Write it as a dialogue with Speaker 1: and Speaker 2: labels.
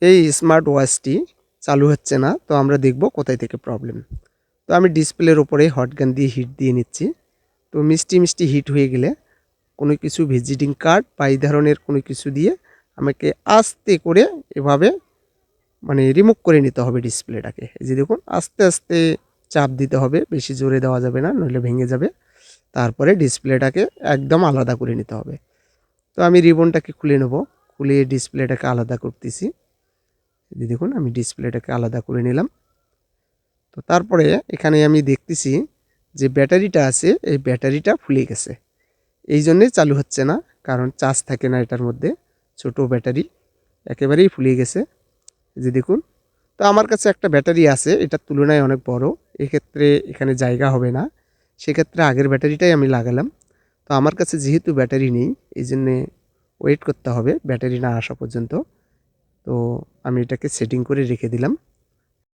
Speaker 1: এই স্মার্ট ওয়াচটি চালু হচ্ছে না, তো আমরা দেখব কোথায় থেকে প্রবলেম। তো আমি ডিসপ্লের ওপরে হট গান দিয়ে হিট দিয়ে নিচ্ছি। তো মিষ্টি মিষ্টি হিট হয়ে গেলে কোনো কিছু ভিজিটিং কার্ড বা এই ধরনের কোনো কিছু দিয়ে আমাকে আস্তে করে এভাবে মানে রিমুভ করে নিতে হবে ডিসপ্লেটাকে। এই যে দেখুন আস্তে আস্তে চাপ দিতে হবে, বেশি জোরে দেওয়া যাবে না, নইলে ভেঙে যাবে। তারপরে ডিসপ্লেটাকে একদম আলাদা করে নিতে হবে। তো আমি রিবনটাকে খুলে নেব, খুলে ডিসপ্লেটাকে আলাদা করতেছি। এই যে দেখুন আমি ডিসপ্লেটাকে আলাদা করে নিলাম। তো তারপরে এখানে আমি দেখতেছি যে ব্যাটারিটা আছে, এই ব্যাটারিটা ফুলে গেছে। এই জন্যেই চালু হচ্ছে না, কারণ চার্জ থাকে না এটার মধ্যে। ছোট ব্যাটারি একেবারেই ফুলে গেছে। এই যে দেখুন। তো আমার কাছে একটা ব্যাটারি আছে, এটার তুলনায় অনেক বড়। এক্ষেত্রে এখানে জায়গা হবে না, সেক্ষেত্রে আগের ব্যাটারিটাই আমি লাগালাম। তো আমার কাছে যেহেতু ব্যাটারি নেই, এই জন্যে ওয়েট করতে হবে ব্যাটারি না আসা পর্যন্ত। তো আমি এটাকে সেটিং করে রেখে দিলাম।